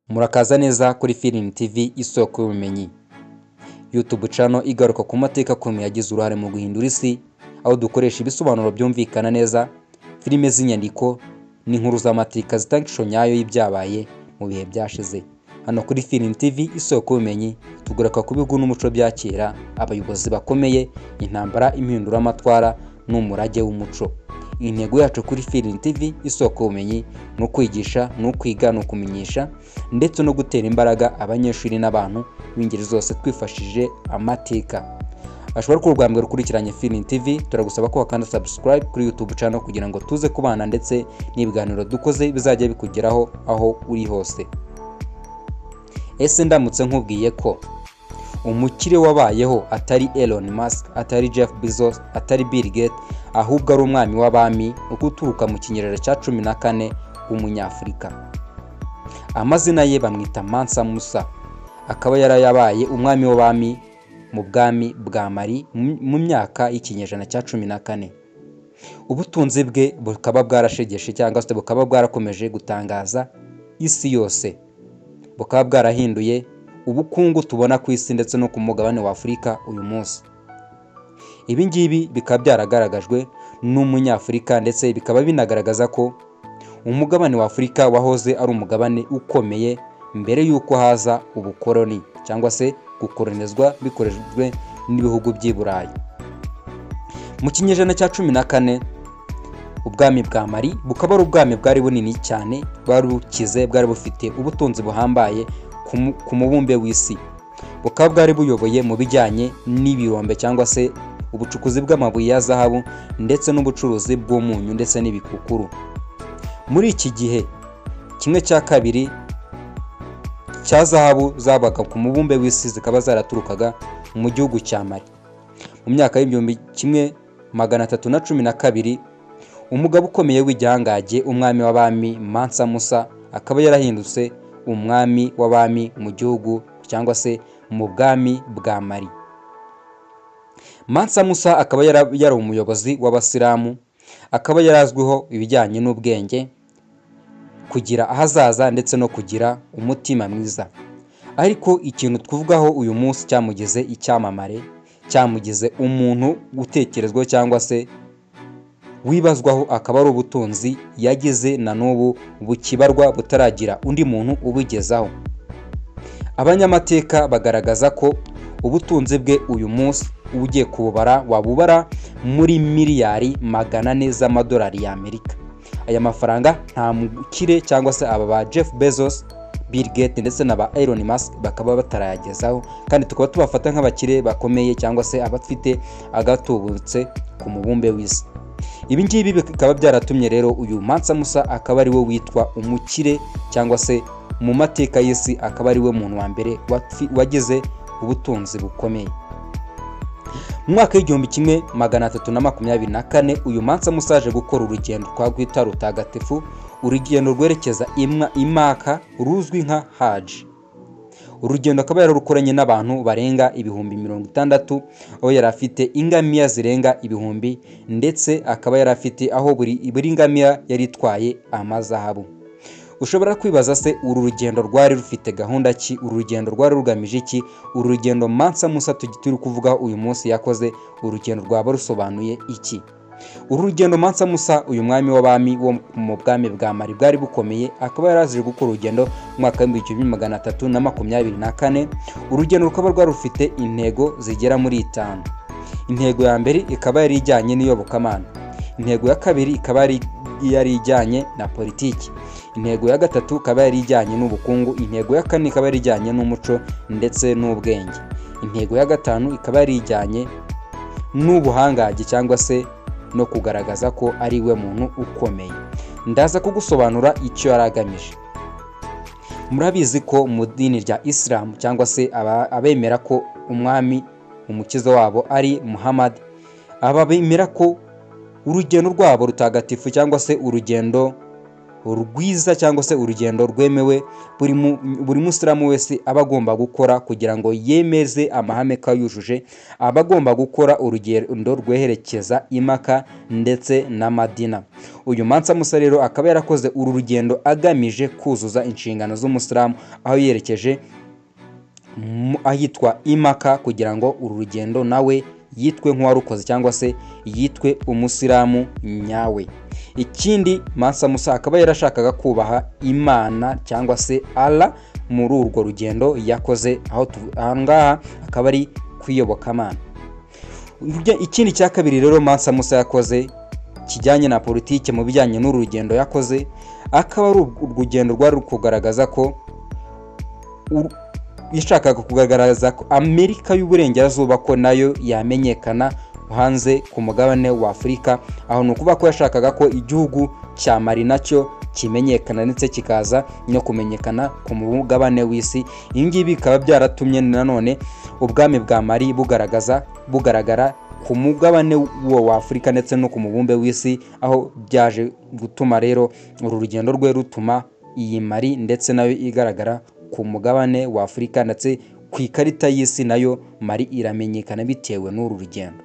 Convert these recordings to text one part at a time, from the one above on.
Murakaza neza kuri Film TV isoko y'ubumenyi. YouTube channel igaruka ku mateka akomeye yagize uruhare mu guhindura isi, aho dukoresha ibisobanuro byumvikana neza, filime z'inyandiko n'inkuru z'amateka zitanga ishusho nyayo y'ibyabaye mu bihe byashize. Hano kuri Film TV isoko y'ubumenyi tugaruka ku bihugu n'umuco bya kera, abayobozi bakomeye, intambara, impinduramatwara n'umurage w'umuco. Intego yacu kuri Film TV isoko y'ubumenyi ni ukwigisha, ni ukwiga, ni ukumenyesha ndetse no gutera imbaraga abanyeshuri n'abantu b'ingeri zose twifashishije amateka. Ashobora ko urwambere rukurikiranye Film TV, turagusaba ko wakanda subscribe kuri YouTube channel kugira ngo tuze kubana ndetse n'ibiganiro dukoze bizajya bikugeraho aho uri hose. Ese ndamutse nkubwiye ko umukire wabayeho atari Elon Musk, atari Jeff Bezos, atari Bill Gates, ahubwo ari umwami w'abami ukuturuka mu kinyejana cya 14 w'umunyafrika. Amazina ye bamwita Mansa Musa, akaba yarayabaye umwami w'abami mu bwami bwa Mali mu myaka y'ikinyejana cya 14. Ubutunzi bwe bukaba bwarashegeshe cyangwa se bukaba bwarakomeje gutangaza isi yose, bukaba bwarahinduye ubukungu tubona ku isi ndetse no ku mugabane wa Afurika uyu munsi. Ibi ngibi bikaba byaragaragajwe n'umunyafurika ndetse bikaba binagaragaza ko umugabane wa Afurika wahoze ari umugabane ukomeye mbere y'uko haza ubukoloni cyangwa se gukolonizwa bikoreshejwe n'ibihugu by'i Burayi. Mu kinyejana cya 14 ubwami bwa Mali bukaba ari ubwami bwari bunini cyane, bwari bukize, bwari bufite ubutunzi buhambaye ku mubumbe w'isi. Bukaba bwari buyoboye mu bijyanye n'ibirombe cyangwa se ubucukuzi bw'amabuye ya zahabu ndetse n'ubucuruzi bw'umunyu ndetse n'ibikukuru. Muri iki gihe 1/2 cya zahabu zabaga ku mubumbe w'isi zikaba zaraturukaga mu gihugu cya Mali. Mu myaka y'ibihumbi 1312 umugabo ukomeye w'igihangaje, umwami w'abami Mansa Musa, akaba yarahindutse umwami w'abami mu gihugu cyangwa se mu bwami bwa Mali. Mansa Musa akaba yari umuyobozi w'abasilamu, akaba yarazwiho ibijyanye n'ubwenge, kugira ahazaza ndetse no kugira umutima mwiza. Ariko ikintu twavugaho uyu munsi cyamugeze icyamamare, cyamugize umuntu gutekerezwa cyangwa se wibazwaho, akaba ari ubutunzi yagize na n'ubu bukibarwa butaragira undi muntu ubigezaho. Abanyamateka bagaragaza ko ubutunzi bwe uyu munsi ugiye kububara wabubara muri miliyari 400 z'amadolari y'Amerika. Aya mafaranga nta mukire cyangwa se aba ba Jeff Bezos, Bill Gates ndetse na ba Elon Musk bakaba batarayagezaho, kandi tukaba tubafata nk'abakire bakomeye cyangwa se abafite agatubutse ku mubumbe w'isi. Ibi ngibi bikaba byaratumye rero uyu Mansa Musa akaba ari we witwa umukire cyangwa se mu mateka y'isi akaba ari we muntu wa mbere wagize ubutunzi bukomeye. Mu mwaka w'igihumbi 1324 uyu Mansa Musa aje gukora urugendo kwa gwita rutagatifu, urugendo rwerekeza Imaka ruzwi nka Hajj. Urugendo akaba yararukoranye n'abantu barenga ibihumbi 60, aho yari afite ingamiya zirenga ibihumbi ndetse akaba yari afite aho buri ngamiya yari itwaye amazahabu. Ushobora kwibaza se uru rugendo rwari rufite gahunda ki? Uru rugendo rwari rugamije iki? Uru rugendo Mansa Musa turi kuvuga uyu munsi yakoze, urugendo rwaba rusobanuye iki? Uru rugendo Mansa Musa uyu mwami w'abami wo mu bwami bwa Mali bwari bukomeye, akaba yaraje gukora urugendo mu mwaka wa 1324. Urugendo rukaba rwari rufite intego zigera muri 5. Intego ya mbere ikaba yari ijyanye n'iyobokamana. Intego ya kabiri ikaba yari ijyanye na politiki. Intego ya gatatu ikaba yari ijyanye n'ubukungu. Intego ya kane ikaba yari ijyanye n'umuco ndetse n'ubwenge. Intego ya gatanu ikaba yari ijyanye n'ubuhangaje cyangwa se no kugaragaza ko ari we muntu ukomeye. Ndaza kugusobanura icyo yaragamije. Murabizi ko mu dini rya Islam cyangwa se abemera ko umwami umukiza wabo ari Muhammad, aba bemera ko urugendo rwabo rutagatifu cyangwa se urugendo rwiza cyangwa se urugendo rwemewe buri musilamu wese aba agomba gukora kugira ngo yemeze amahame ko yujuje, aba agomba gukora urugendo rweherekeza i Maka ndetse na Madina. Uyu Mansa Musa rero akaba yarakoze uru rugendo agamije kuzuza inshingano z'umusilamu, aho yerekeje ahitwa i Maka kugira ngo uru rugendo nawe yitwe nk'uwarukoze cyangwa se yitwe umusilamu nyawe. Ikindi Mansa Musa akaba yarashakaga kubaha Imana cyangwa se Allah muri urwo rugendo yakoze, aho ngaha akaba ari kwiyobokamana. Ikindi cya kabiri rero Mansa Musa yakoze kijyanye na politike mu bijyanye n'uru rugendo yakoze, akaba ari urugendo rwari kugaragaza ko yashakaga kugaragaza ko Amerika y'Uburengerazuba ko nayo yamenyekana hanze ku mugabane wa Afurika, aho ni ukuvuga ko yashakaga ko igihugu cya Mali nacyo kimenyekana ndetse kikaza no kumenyekana ku mugabane w'isi. Ibi ngibi bikaba byaratumye nanone ubwami bwa Mali bugaragara ku mugabane wa Afurika ndetse no ku mubumbe w'isi, aho byaje gutuma rero uru rugendo rwe rutuma iyi Mali ndetse nayo igaragara ku mugabane wa Afurika ndetse ku ikarita y'isi nayo Mali iramenyekana bitewe n'uru rugendo.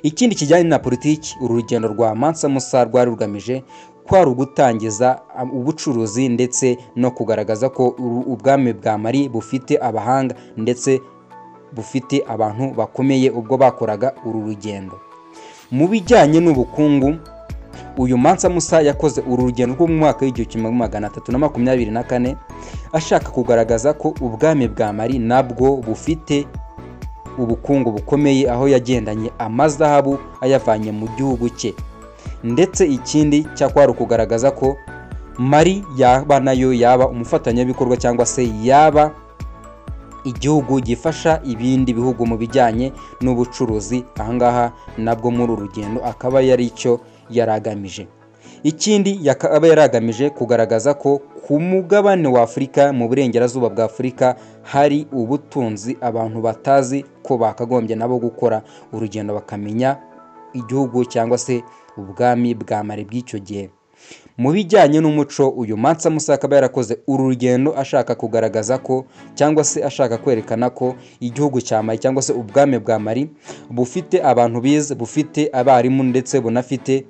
Ikindi kijyanye na politiki, uru rugendo rwa Mansa Musa rwari rugamije kwari ugutangiza ubucuruzi ndetse no kugaragaza ko ubwami bwa Mali bufite abahanga ndetse bufite abantu bakomeye ubwo bakoraga uru rugendo. Mu bijyanye n'ubukungu, uyu Mansa Musa yakoze uru rugendo rwo mu mwaka w'1324 ashaka kugaragaza ko ubwami bwa Mali nabwo bufite ubukungu bukomeye, aho yagendanye amazahabu ayavanye mu gihugu cye. Ndetse ikindi cyakwari kugaragaza ko Mali yaba nayo yaba umufatanyabikorwa cyangwa se yaba igihugu gifasha ibindi bihugu mu bijyanye n'ubucuruzi. Ahangaha nabwo muri uru rugendo akaba yari icyo yaragamije. Ikindi yakaba yaragamije kugaragaza ko ku mugabane wa Afurika, mu burengerazuba bwa Afurika, hari ubutunzi abantu batazi ko bakagombye nabo gukora urugendo bakamenya igihugu cyangwa se ubwami bwa Mali bw'icyo gihe. Mu bijyanye n'umuco, uyu Mansa Musa akaba yarakoze uru rugendo ashaka kugaragaza ko cyangwa se ashaka kwerekana ko igihugu cya Mali cyangwa se ubwami bwa Mali bufite abantu bize, bufite abarimu ndetse bunafite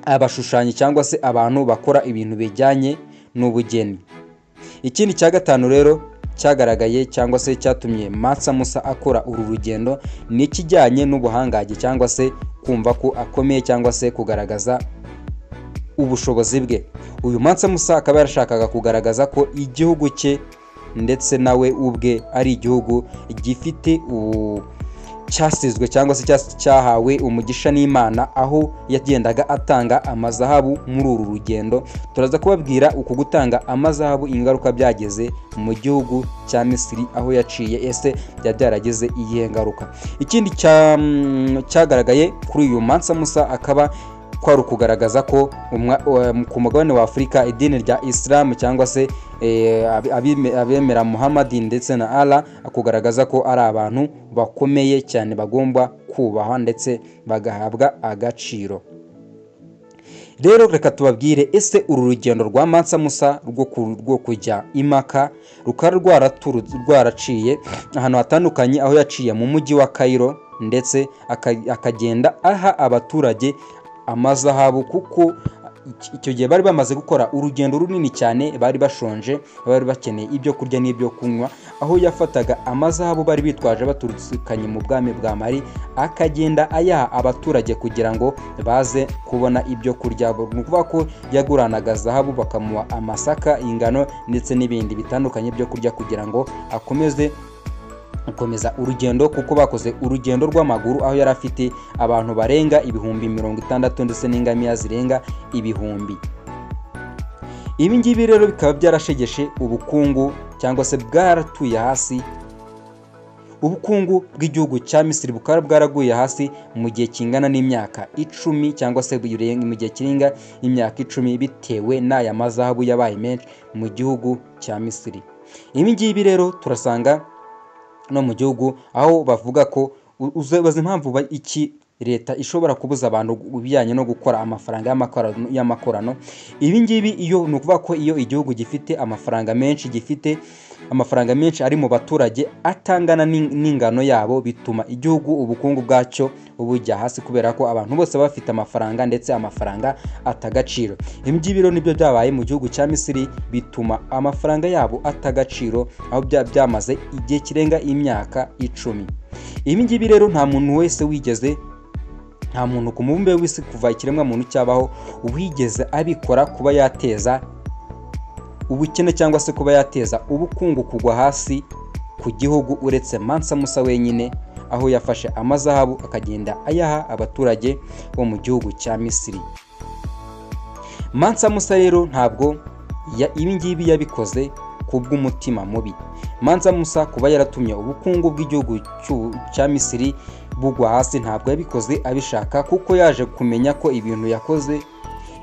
abashushanyi cyangwa se abantu bakora ibintu bijyanye n'ubugeni. Ikindi cya gatanu rero cyagaragaye cyangwa se cyatumye Mansa Musa akora uru rugendo ni ikijyanye n'ubuhangange cyangwa se kumva ko akomeye cyangwa se kugaragaza ubushobozi bwe. Uyu Mansa Musa akaba yarashakaga kugaragaza ko igihugu cye ndetse nawe ubwe ari igihugu gifite cyasizwe cyangwa se cyahawe umugisha n'Imana, aho yagendaga atanga amazahabu muri uru rugendo. Turaza kubabwira uku gutanga amazahabu ingaruka byageze mu gihugu cya Misiri aho yaciye, ese byarageze iyihe ngaruka. Ikindi cyagaragaye kuri uyu Mansa Musa akaba kwari ukugaragaza ko ku mugabane wa Afurika idini rya Islam cyangwa se abemera Muhammad ndetse na Allah, akugaragaza ko ari abantu bakomeye cyane bagomba kubahwa ndetse bagahabwa agaciro. Rero reka tubabwire, ese uru rugendo rwa Mansa Musa rwo kujya i Maka rukaba rwaraciye ahantu hatandukanye, aho yaciye mu mujyi wa Cairo ndetse akagenda aha abaturage amazahabu, kuko icyo gihe bari bamaze gukora urugendo runini cyane, bari bashonje, bari bakeneye ibyo kurya n'ibyo kunywa, aho yafataga amazahabu bari bitwaje baturukanye mu bwami bwa Mali akagenda ayaha abaturage kugira ngo baze kubona ibyo kurya. Ni ukuvuga ko yaguranaga zahabu bakamuha amasaka, ingano ndetse n'ibindi bitandukanye byo kurya kugira ngo akomeza urugendo, kuko bakoze urugendo rw'amaguru aho yari afite abantu barenga ibihumbi 60 ndetse n'ingamiya zirenga ibihumbi. Ibi ngibi rero bikaba byarashegeshe ubukungu cyangwa se bwaratuye hasi. Ubukungu bw'igihugu cya Misiri bukaba bwaraguye hasi mu gihe kingana n'imyaka 10 cyangwa se mu gihe kirenga imyaka 10 bitewe n'aya mazahabu yabaye menshi mu gihugu cya Misiri. Ibi ngibi rero turasanga no mu gihugu aho bavuga ko uzabaza impamvu iki leta ishobora kubuza abantu bijyanye no gukora amafaranga y'amakorano. Ibi ngibi iyo ni ukuvuga ko iyo igihugu gifite amafaranga menshi ari mu baturage atangana n'ingano yabo, bituma igihugu ubukungu bwacyo bujya hasi kubera ko abantu bose bafite amafaranga ndetse amafaranga atagaciro. Ibi ngibi rero nibyo byabaye mu gihugu cya Misiri, bituma amafaranga yabo atagaciro aho byamaze igihe kirenga imyaka 10. Ibi ngibi rero nta muntu ku mubumbe w'isi kuva ikiremwa muntu cyabaho wigeze abikora, kuba yateza ubukene cyangwa se kuba yateza ubukungu kugwa hasi ku gihugu, uretse Mansa Musa wenyine, aho yafashe amazahabu akagenda ayaha abaturage bo mu gihugu cya Misiri. Mansa Musa rero ntabwo ibi ngibi yabikoze kubw'umutima mubi. Mansa Musa kuba yaratumye ubukungu bw'igihugu cya Misiri bugwa hasi ntabwo yabikoze abishaka, kuko yaje kumenya ko ibintu yakoze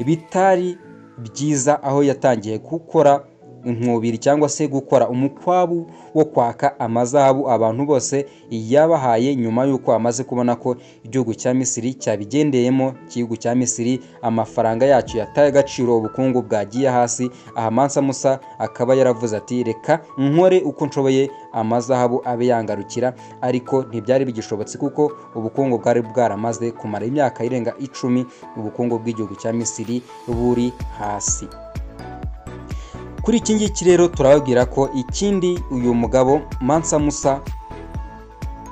bitari byiza, aho yatangiye gukora inkubiri cyangwa se gukora umukwabu wo kwaka amazahabu abantu bose yabahaye, nyuma y'uko amaze kubona ko igihugu cya Misiri cyabigendeyemo. Igihugu cya Misiri amafaranga yacyo yataye agaciro, ubukungu bwagiye hasi. Aha Mansa Musa akaba yaravuze ati reka nkore uko nshoboye amazahabu abe yangarukira, ariko ntibyari bigishobotse kuko ubukungu bwari bwaramaze kumara imyaka irenga 10 ubukungu bw'igihugu cya Misiri buri hasi. Kuri iki ngiki rero turababwira ko ikindi uyu mugabo Mansa Musa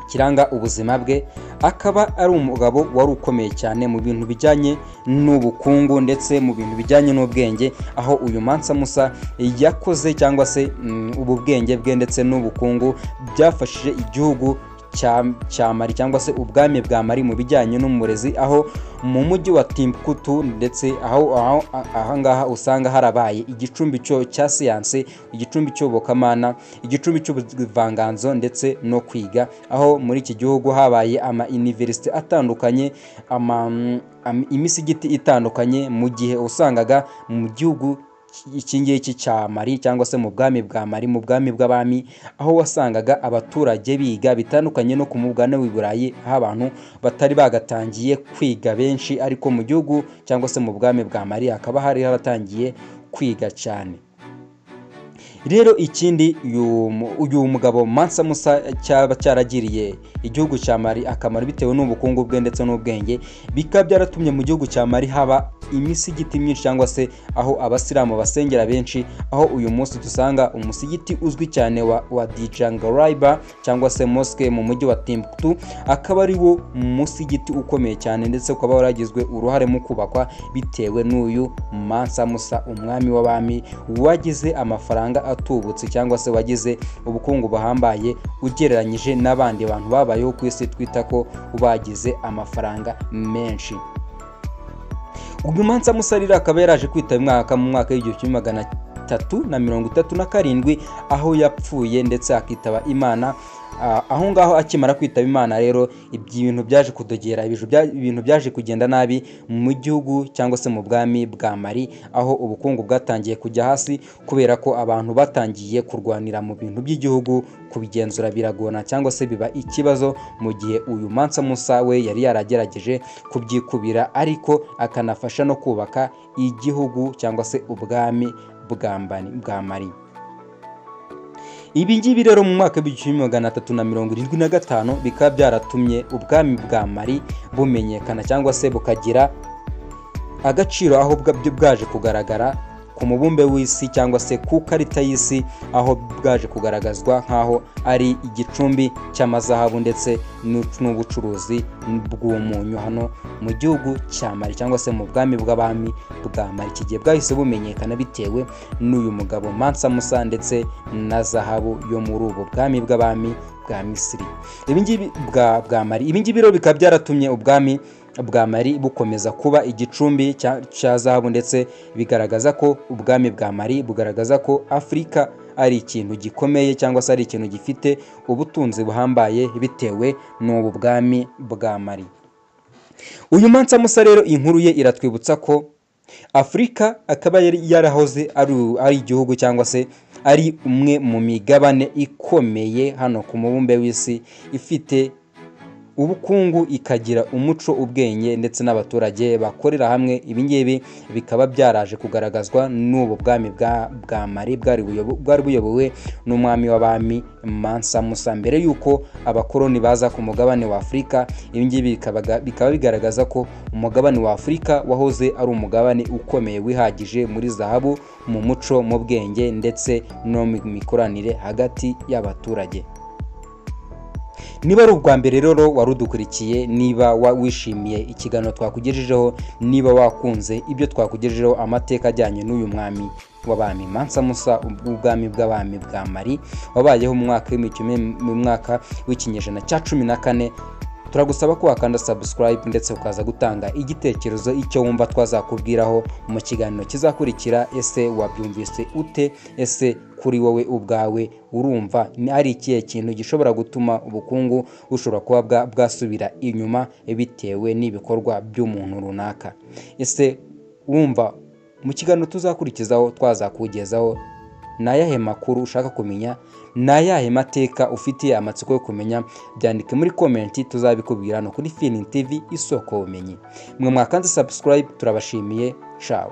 kiranga ubuzima bwe, akaba ari umugabo wari ukomeye cyane mu bintu bijyanye n'ubukungu ndetse mu bintu bijyanye n'ubwenge, aho uyu Mansa Musa yakoze cyangwa se ubu bwenge bwe ndetse n'ubukungu byafashije igihugu cya Mali cyangwa se ubwami bwa Mali mu bijyanye n'umurezi, aho mu mujyi wa Timbuktu ndetse aha ngaha usanga harabaye igicumbi cya siyanse, igicumbi cy'ubukamana, igicumbi cy'ubuvanganzo ndetse no kwiga, aho muri iki gihugu habaye university atandukanye, imisigiti itandukanye, mu gihe usangaga mu gihugu iki ngiki cya Mali cyangwa se mu bwami bwa Mali, mu bwami bw'abami, aho wasangaga abaturage biga bitandukanye no ku mugabane w'i Burayi, aho abantu batari bagatangiye kwiga benshi, ariko mu gihugu cyangwa se mu bwami bwa Mali hakaba hari abatangiye kwiga cyane. Rero ikindi uyu mugabo Mansa Musa cyaba cyaragiriye igihugu cya Mali akamaro bitewe n'ubukungu bwe ndetse n'ubwenge, bikaba byaratumye mu gihugu cya Mali haba imisigiti myinshi cyangwa se aho abasilamu basengera benshi, aho uyu munsi dusanga umusigiti uzwi cyane wa Djangiraba cyangwa se mosque mu mujyi wa Timbuktu, akaba ari wo musigiti ukomeye cyane ndetse ukaba waragizwe uruhare mu kubakwa bitewe n'uyu Mansa Musa, umwami w'abami wagize amafaranga atubutse cyangwa se wagize ubukungu buhambaye ugereranyije n'abandi bantu babayeho ku isi twita ko bagize amafaranga menshi. Uyu Mansa Musa rero akaba yaraje kwitaba mu mwaka w'1337 aho yapfuye ndetse akitaba Imana. Aho ngaho akimara kwitaba Imana rero ibintu byaje kudogera, ibintu byaje kugenda nabi mu gihugu cyangwa se mu bwami bwa Mali, aho ubukungu bwatangiye kujya hasi kubera ko abantu batangiye kurwanira mu bintu by'igihugu, kubigenzura biragona cyangwa se biba ikibazo, mu gihe uyu Mansa Musa we yari yaragerageje kubyikubira, ariko akanafasha no kubaka igihugu cyangwa se ubwami bwa Mali. Ibi ngibi rero mu mwaka w'1375 bikaba byaratumye ubwami bwa Mali bumenyekana cyangwa se bukagira agaciro, aho bwaje kugaragara ku mubumbe w'isi cyangwa se ku karita y'isi, aho bwaje kugaragazwa nk'aho ari igicumbi cy'amazahabu ndetse n'ubucuruzi bw'umunyu hano mu gihugu cya Mali cyangwa se mu bwami bw'abami bwa Mali. Iki gihe bwahise bumenyekana bitewe n'uyu mugabo Mansa Musa ndetse na zahabu yo muri ubu bwami bw'abami bwa Misiri. Ibingibi bwa Mali, ibingibi rero bikaba byaratumye ubwami bwa Mali bukomeza kuba igicumbi cya zahabu, ndetse bigaragaza ko ubwami bwa Mali bugaragaza ko Afurika ari ikintu gikomeye cyangwa se ari ikintu gifite ubutunzi buhambaye bitewe n'ubu bwami bwa Mali. Uyu Mansa Musa rero inkuru ye iratwibutsa ko Afurika akaba yarahoze ari igihugu cyangwa se ari umwe mu migabane ikomeye hano ku mubumbe w'isi, ifite ubukungu, ikagira umuco, ubwenge ndetse n'abaturage bakorera hamwe. Ibi ngibi bikaba byaraje kugaragazwa n'ubu bwami bwa Mali bwari buyobowe n'umwami w'abami Mansa Musa mbere y'uko abakoloni baza ku mugabane wa Afurika. Ibi ngibi bikaba bigaragaza ko umugabane wa Afurika wahoze ari umugabane ukomeye wihagije muri zahabu, mu muco, mu bwenge ndetse no mu mikoranire hagati y'abaturage. Niba ari ubwa mbere rero warudukurikiye, niba wishimiye ikiganiro twakugejejeho, niba wakunze ibyo twakugejejeho, amateka ajyanye n'uyu mwami w'abami Mansa Musa, ubwami bw'abami bwa Mali wabayeho mu mwaka w'ikinyejana cya 14, turagusaba ko wakanda subscribe ndetse ukaza gutanga igitekerezo icyo wumva twazakubwiraho mu kiganiro kizakurikira. Ese wabyumvise ute? Ese kuri wowe ubwawe urumva ari ikihe kintu gishobora gutuma ubukungu bushobora kuba bwasubira inyuma bitewe n'ibikorwa by'umuntu runaka? Ese wumva mu kiganiro tuzakurikizaho twazakugezaho ni ayahe makuru ushaka kumenya, ni ayahe mateka ufitiye amatsiko yo kumenya? Byandike muri komenti, tuzabikubwira hano kuri Feeling TV, isoko y'ubumenyi. Mwe mwakanze subscribe, turabashimiye. Ciao.